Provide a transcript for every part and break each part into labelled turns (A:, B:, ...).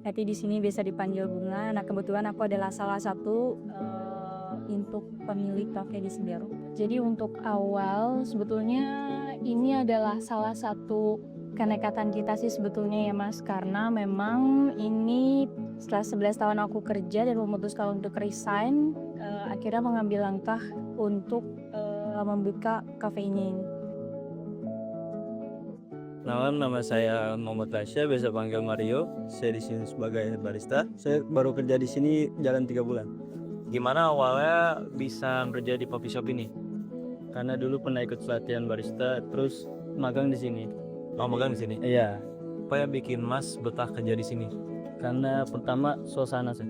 A: Nanti di sini bisa dipanggil Bunga. Nah, kebetulan aku adalah salah satu untuk pemilik kafe di Sendero. Jadi untuk awal sebetulnya ini adalah salah satu kenekatan kita sih sebetulnya ya Mas, karena memang ini setelah 11 tahun aku kerja dan memutuskan untuk resign, akhirnya mengambil langkah untuk membuka kafe ini.
B: Kenalan, nama saya Muhammad Rasya, biasa panggil Mario. Saya di sini sebagai barista. Saya baru kerja di sini jalan 3 bulan.
C: Gimana awalnya bisa kerja di coffee shop ini?
B: Karena dulu pernah ikut pelatihan barista, terus magang di sini.
C: Oh, magang di sini.
B: Iya,
C: Apa yang bikin Mas betah kerja di sini?
B: karena pertama suasana sih.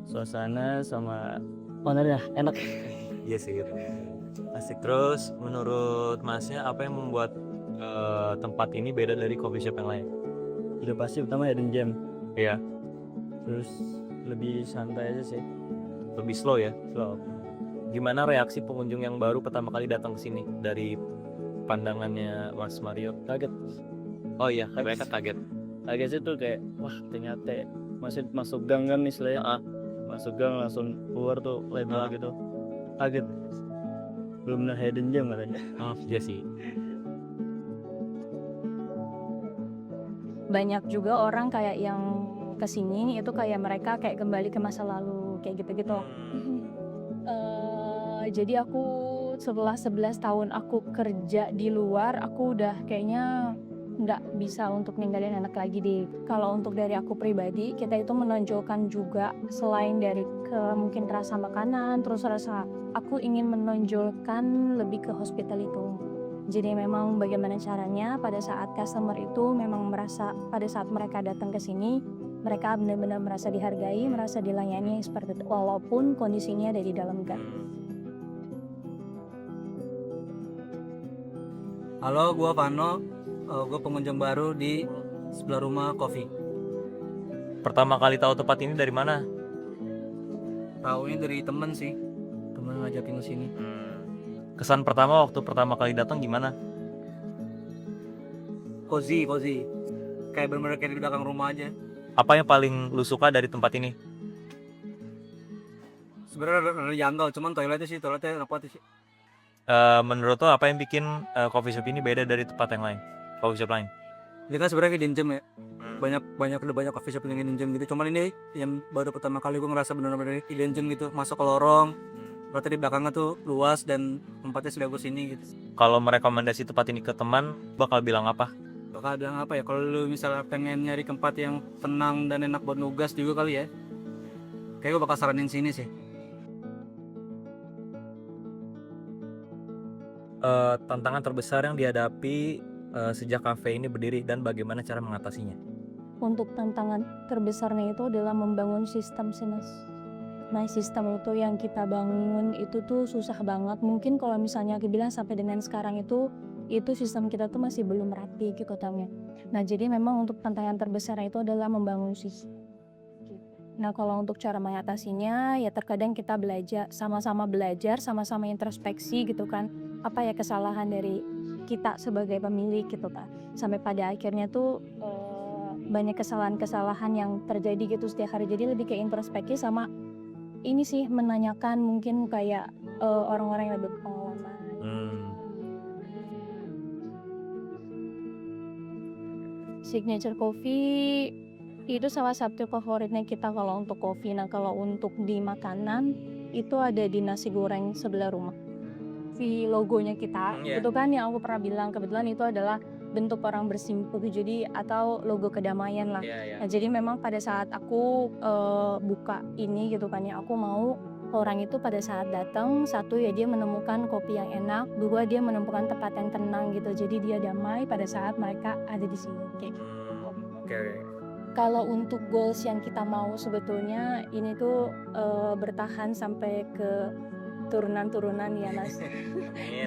B: Suasana sama ownernya enak.
C: Iya sih. Asik. Terus menurut Masnya apa yang membuat tempat ini beda dari coffee shop yang lain?
B: Udah pasti pertama hidden gem.
C: Iya,
B: Terus lebih santai aja sih.
C: lebih slow ya.
B: Slow.
C: Gimana reaksi pengunjung yang baru pertama kali datang ke sini dari pandangannya Mas Mario?
B: Kaget.
C: Oh iya, mereka kaget.
B: Kaget sih tuh kayak wah ternyata masih masuk gang kan istilahnya.
C: Ah,
B: Masuk gang langsung keluar tuh lebar gitu. Kaget. Belum benar hidden gem katanya.
C: oh iya sih.
A: Banyak juga orang kayak yang kesini itu kayak mereka kayak kembali ke masa lalu kayak gitu-gitu. Jadi aku setelah 11 tahun aku kerja di luar, aku udah kayaknya nggak bisa untuk ninggalin anak lagi deh. Kalau untuk dari aku pribadi, kita itu menonjolkan juga selain dari mungkin rasa makanan, terus rasa aku ingin menonjolkan lebih ke hospitality. Jadi memang bagaimana caranya pada saat customer itu memang merasa pada saat mereka datang ke sini, mereka benar-benar merasa dihargai, merasa dilayani seperti itu, walaupun kondisinya ada di dalam gang.
D: Halo, gua Vano. Gua pengunjung baru di sebelah rumah Coffee.
C: Pertama kali tahu tempat ini dari mana?
D: Taunya dari temen sih. Temen ngajakin ke sini.
C: Kesan pertama waktu pertama kali datang gimana?
D: Cozy. Kayak bener-bener kayak di belakang rumah aja.
C: Apa yang paling lu suka dari tempat ini?
D: Sebenarnya ada janggal, cuman toiletnya enak banget sih.
C: Menurut lo apa yang bikin coffee shop ini beda dari tempat yang lain? Coffee shop lain?
D: Ini kan sebenarnya hidden gem ya. Banyak coffee shop yang hidden gem gitu. Cuman ini yang baru pertama kali gue ngerasa bener-bener hidden gem gitu. Masuk ke lorong, berarti di belakangnya tuh luas dan tempatnya sebagus ini gitu.
C: Kalau merekomendasi tempat ini ke teman, bakal bilang apa?
D: Bakal bilang apa ya, kalau lu misalnya pengen nyari tempat yang tenang dan enak buat nugas juga kali ya, kayak gue bakal saranin sini sih.
C: Tantangan terbesar yang dihadapi sejak kafe ini berdiri dan bagaimana cara mengatasinya?
A: Untuk tantangan terbesarnya itu adalah membangun sistem sih Mas. Nah sistem itu yang kita bangun itu tuh susah banget. Mungkin kalau misalnya aku bilang sampai dengan sekarang itu sistem kita tuh masih belum rapi gitu katanya. Nah jadi memang untuk tantangan terbesar itu adalah membangun sistem. Nah kalau untuk cara mengatasinya ya terkadang kita belajar, sama-sama introspeksi gitu kan. Apa ya kesalahan dari kita sebagai pemilik gitu kan. Sampai pada akhirnya tuh banyak kesalahan-kesalahan yang terjadi gitu setiap hari. Jadi lebih ke introspeksi sama ini sih menanyakan mungkin kayak orang-orang yang lebih berpengalaman. Signature coffee itu salah satu favoritnya kita kalau untuk kopi. Nah kalau untuk di makanan itu ada di nasi goreng sebelah rumah. Si logonya kita itu kan yang aku pernah bilang kebetulan itu adalah bentuk orang bersimpuh jadi atau logo kedamaian lah. Nah jadi memang pada saat aku buka ini gitu kan ya aku mau orang itu pada saat datang satu ya dia menemukan kopi yang enak, dua dia menemukan tempat yang tenang gitu jadi dia damai pada saat mereka ada di sini kayak gitu.
C: Oke.
A: Kalau untuk goals yang kita mau sebetulnya ini tuh bertahan sampai ke turunan-turunan ya Mas.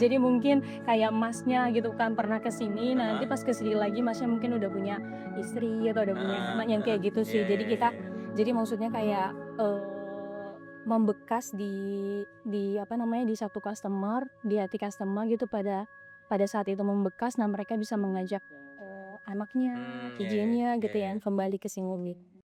A: Jadi mungkin kayak Masnya gitu kan pernah kesini, nanti pas kesini lagi Masnya mungkin udah punya istri atau udah punya anak yang kayak gitu sih. Jadi kita, jadi maksudnya kayak membekas di apa namanya di satu customer, di hati customer gitu pada saat itu membekas. Nah mereka bisa mengajak anaknya,
C: Hmm, iya,
A: izinnya
C: iya,
A: gitu
C: iya.
A: ya, kembali ke sini.